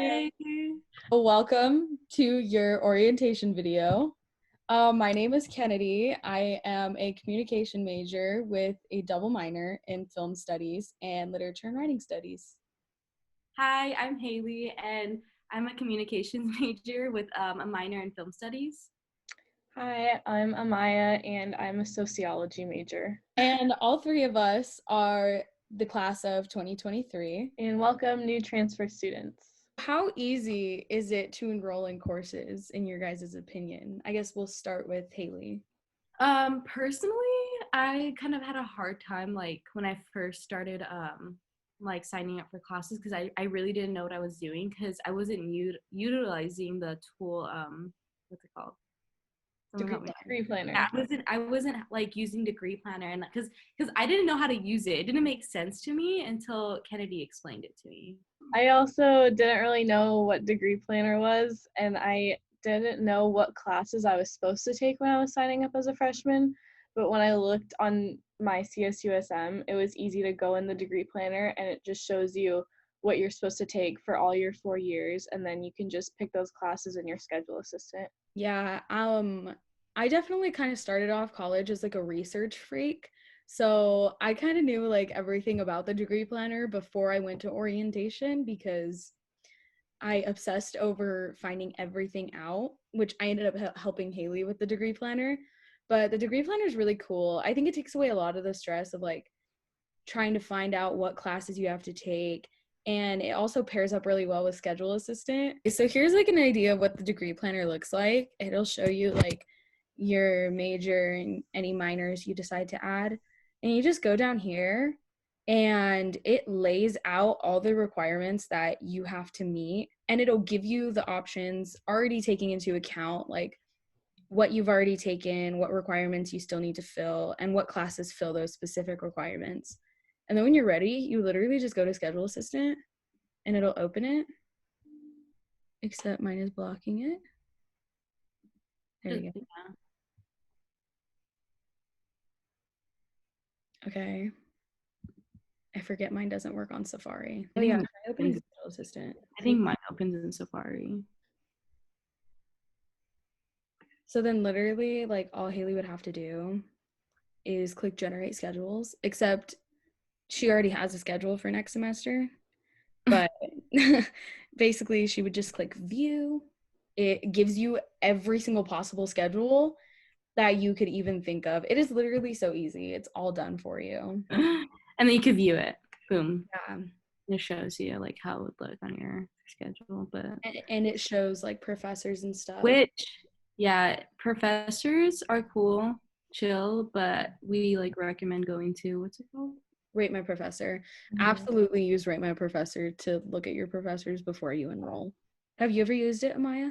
Hi. Welcome to your orientation video. My name is Kennedy. I am a communication major with a double minor in film studies and literature and writing studies. Hi, I'm Haley, and I'm a communications major with a minor in film studies. Hi, I'm Amaya, and I'm a sociology major. And all three of us are the class of 2023. And welcome new transfer students. How easy is it to enroll in courses, in your guys' opinion? I guess we'll start with Haley. Personally, I kind of had a hard time when I first started signing up for classes because I really didn't know what I was doing because I wasn't utilizing the tool what's it called? Degree planner. Yeah, I wasn't like using degree planner and because I didn't know how to use it. It didn't make sense to me until Kennedy explained it to me. I also didn't really know what degree planner was, and I didn't know what classes I was supposed to take when I was signing up as a freshman. But when I looked on my CSUSM, it was easy to go in the degree planner, and it just shows you what you're supposed to take for all your 4 years, and then you can just pick those classes in your schedule assistant. Yeah, I definitely kind of started off college as like a research freak. So I kind of knew like everything about the degree planner before I went to orientation because I obsessed over finding everything out, which I ended up helping Haley with the degree planner. But the degree planner is really cool. I think it takes away a lot of the stress of like trying to find out what classes you have to take. And it also pairs up really well with Schedule Assistant. So here's like an idea of what the degree planner looks like. It'll show you like your major and any minors you decide to add. And you just go down here and it lays out all the requirements that you have to meet. And it'll give you the options already taking into account like what you've already taken, what requirements you still need to fill, and what classes fill those specific requirements. And then when you're ready, you literally just go to Schedule Assistant and it'll open it. Except mine is blocking it. There you go. Yeah. Okay. I forget mine doesn't work on Safari. Oh Yeah, yeah, try opening Schedule Assistant. I think mine opens in Safari. So then literally like all Haley would have to do is click generate schedules, except she already has a schedule for next semester. But basically she would just click view. It gives you every single possible schedule that you could even think of. It is literally so easy. It's all done for you. And then you could view it. Boom. Yeah. It shows you like how it would look on your schedule. But And it shows like professors and stuff. yeah, professors are cool, chill, but we like recommend going to what's it called? Rate My Professor. Mm-hmm. Absolutely use Rate My Professor to look at your professors before you enroll. Have you ever used it, Amaya?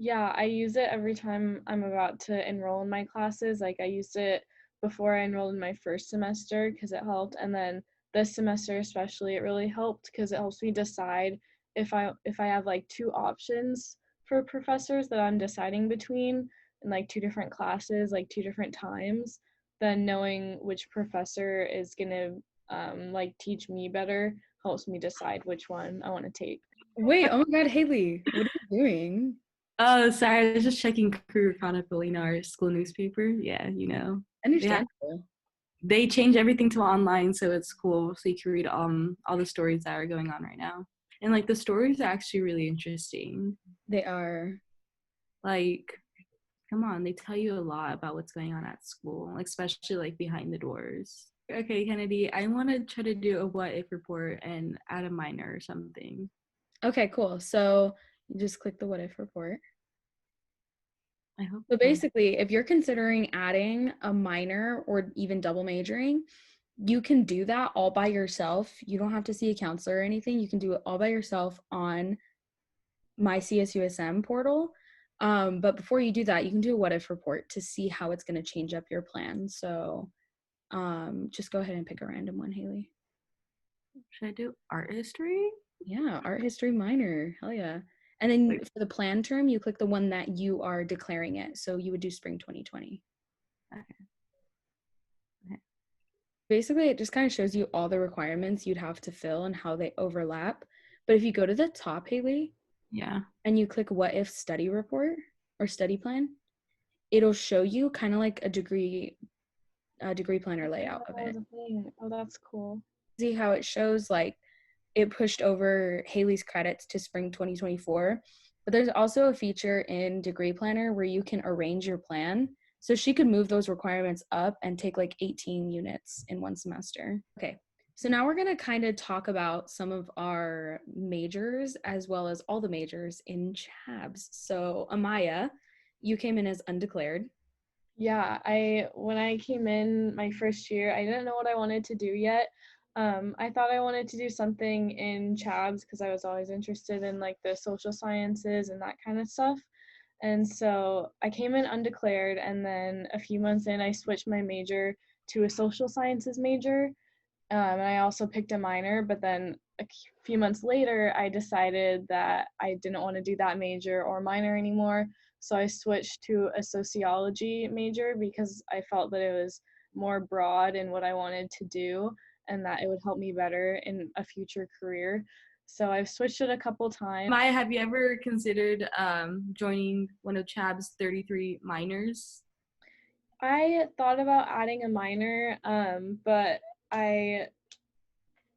Yeah, I use it every time I'm about to enroll in my classes. Like I used it before I enrolled in my first semester because it helped, and then this semester especially it really helped because it helps me decide if I have like two options for professors that I'm deciding between in like two different classes, like two different times, then knowing which professor is gonna like teach me better helps me decide which one I want to take. Wait, oh my god, Haley, what are you doing? Oh, sorry. I was just checking Career Chronicle, our school newspaper. Yeah, Understandable. They change everything to online, so it's cool. So you can read all the stories that are going on right now. And like the stories are actually really interesting. They are. Like, come on, they tell you a lot about what's going on at school, especially like behind the doors. Okay, Kennedy, I want to try to do a what if report and add a minor or something. Okay, cool. So you just click the what if report. I hope. So basically, if you're considering adding a minor or even double majoring, you can do that all by yourself. You don't have to see a counselor or anything. You can do it all by yourself on my CSUSM portal. But before you do that, you can do a what if report to see how it's going to change up your plan. So just go ahead and pick a random one, Haley. Should I do art history? Yeah, art history minor. Hell yeah. And then for the plan term, you click the one that you are declaring it. So you would do spring 2020. Okay. Basically, it just kind of shows you all the requirements you'd have to fill and how they overlap. But if you go to the top, Haley, Yeah. and you click what if study report or study plan, it'll show you kind of like a degree planner layout of That it. was a thing. Oh, that's cool. See how it shows like it pushed over Haley's credits to spring 2024. But there's also a feature in Degree Planner where you can arrange your plan. So she could move those requirements up and take like 18 units in one semester. Okay, so now we're going to kind of talk about some of our majors as well as all the majors in CHABS. So Amaya, you came in as undeclared. Yeah, when I came in my first year, I didn't know what I wanted to do yet. I thought I wanted to do something in CHABS because I was always interested in like the social sciences and that kind of stuff. And so I came in undeclared, and then a few months in, I switched my major to a social sciences major. And I also picked a minor, but then a few months later, I decided that I didn't want to do that major or minor anymore. So I switched to a sociology major because I felt that it was more broad in what I wanted to do and that it would help me better in a future career. So I've switched it a couple times. Maya, have you ever considered joining one of CHAB's 33 minors? I thought about adding a minor, but I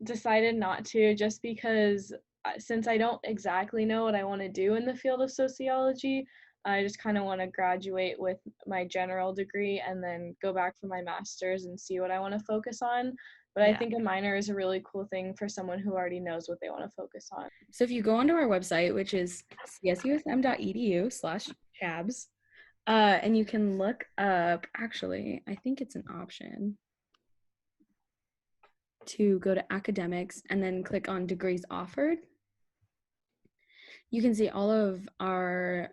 decided not to just because since I don't exactly know what I want to do in the field of sociology, I just kind of want to graduate with my general degree and then go back for my master's and see what I want to focus on. But I think a minor is a really cool thing for someone who already knows what they want to focus on. So if you go onto our website, which is csusm.edu/chabs, and you can look up, actually, I think it's an option to go to academics and then click on degrees offered. You can see all of our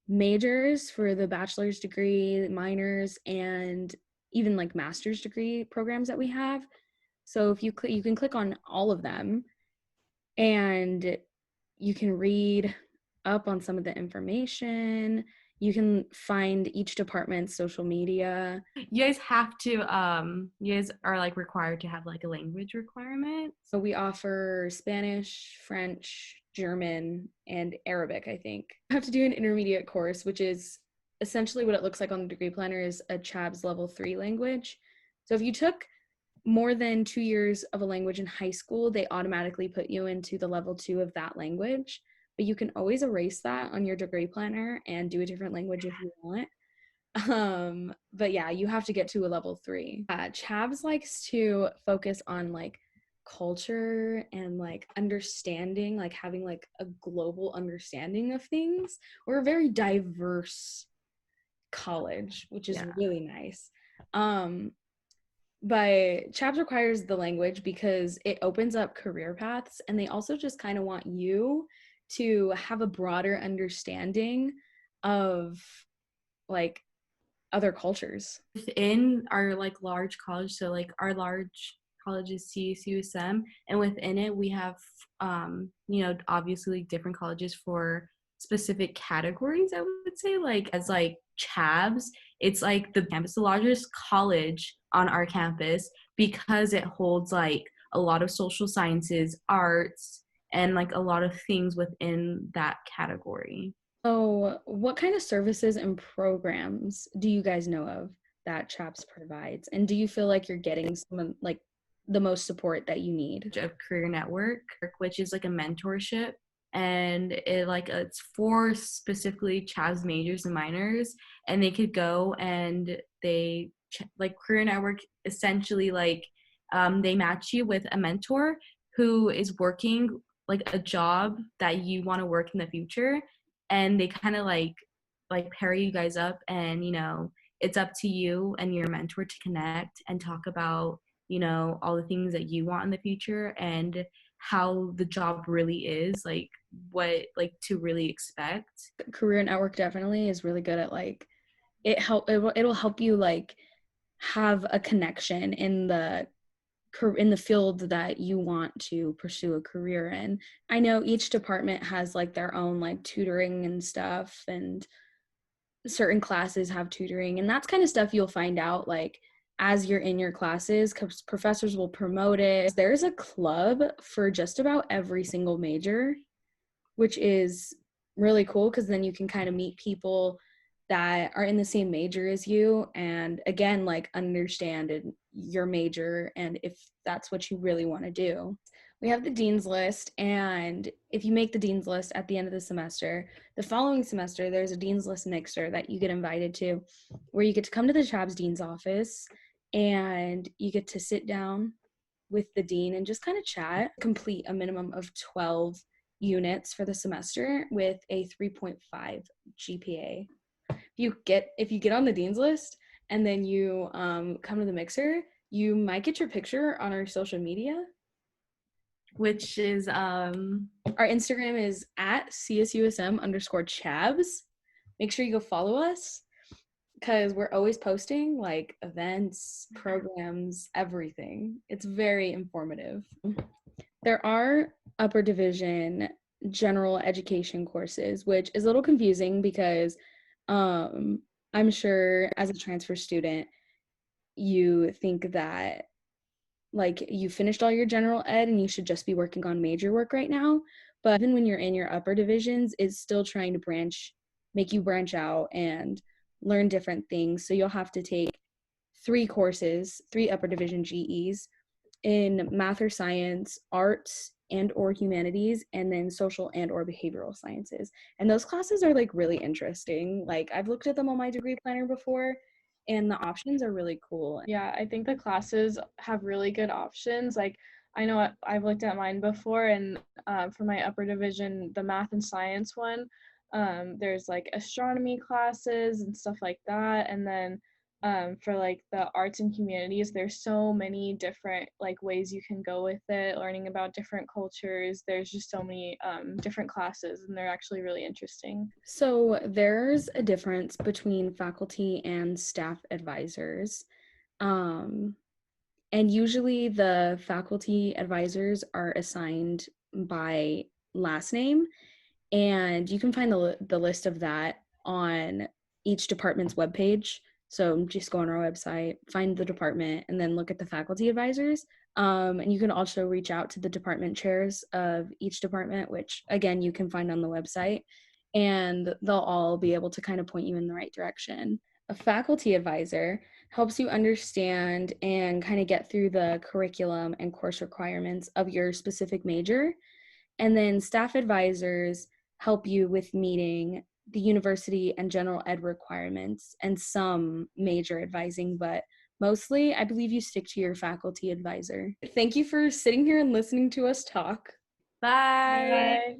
majors for the bachelor's degree, minors, and even like master's degree programs that we have. So if you click, you can click on all of them and you can read up on some of the information. You can find each department's social media. You guys have to you guys are like required to have like a language requirement. So we offer Spanish, French, German, and Arabic, I think. You have to do an intermediate course, which is essentially what it looks like on the degree planner is a CHABS level 3 language. So if you took more than 2 years of a language in high school, they automatically put you into the level 2 of that language. But you can always erase that on your degree planner and do a different language if you want. But yeah, you have to get to a level 3. CHABS likes to focus on like culture and like understanding, like having like a global understanding of things. We're a very diverse college, which is really nice. But CHABS requires the language because it opens up career paths, and they also just kind of want you to have a broader understanding of like other cultures. Within our like large college, so like our large college is CSUSM, and within it we have you know, obviously different colleges for specific categories. I would say like as like CHABS, it's like the campus, the largest college on our campus because it holds like a lot of social sciences, arts, and like a lot of things within that category. So, what kind of services and programs do you guys know of that CHAPS provides? And do you feel like you're getting some like the most support that you need? Of Career Network, which is like a mentorship, and it's for specifically CHABS majors and minors, and they could go and they like Career Network essentially like they match you with a mentor who is working like a job that you want to work in the future, and they kind of like pair you guys up, and you know, it's up to you and your mentor to connect and talk about, you know, all the things that you want in the future and how the job really is, like what like to really expect. Career Network definitely is really good at like it'll help you like have a connection in the field that you want to pursue a career in. I know each department has like their own like tutoring and stuff, and certain classes have tutoring, and that's kind of stuff you'll find out like as you're in your classes, because professors will promote it. There's a club for just about every single major, which is really cool because then you can kind of meet people that are in the same major as you, and again, like, understand your major and if that's what you really want to do. We have the dean's list, and if you make the dean's list at the end of the semester, the following semester there's a dean's list mixer that you get invited to, where you get to come to the CHABSS dean's office and you get to sit down with the dean and just kind of chat, complete a minimum of 12 units for the semester with a 3.5 GPA. If you get on the dean's list and then you come to the mixer, you might get your picture on our social media, which is our Instagram is at CSUSM_CHABSS. Make sure you go follow us because we're always posting like events, programs, everything. It's very informative. There are upper division general education courses, which is a little confusing because I'm sure as a transfer student, you think that like you finished all your general ed and you should just be working on major work right now. But even when you're in your upper divisions, it's still trying to make you branch out and learn different things. So you'll have to take 3 upper division GEs in math or science, arts and or humanities, and then social and or behavioral sciences. And those classes are like really interesting. Like, I've looked at them on my degree planner before, and the options are really cool. Yeah, I think the classes have really good options. Like, I know I've looked at mine before, and for my upper division, the math and science one, there's like astronomy classes and stuff like that. And then for like the arts and humanities, there's so many different like ways you can go with it, learning about different cultures. There's just so many different classes, and they're actually really interesting. So there's a difference between faculty and staff advisors. And usually the faculty advisors are assigned by last name, and you can find the list of that on each department's webpage. So just go on our website, find the department, and then look at the faculty advisors. And you can also reach out to the department chairs of each department, which again, you can find on the website, and they'll all be able to kind of point you in the right direction. A faculty advisor helps you understand and kind of get through the curriculum and course requirements of your specific major. And then staff advisors help you with meeting the university and general ed requirements and some major advising, but mostly I believe you stick to your faculty advisor. Thank you for sitting here and listening to us talk. bye. Bye.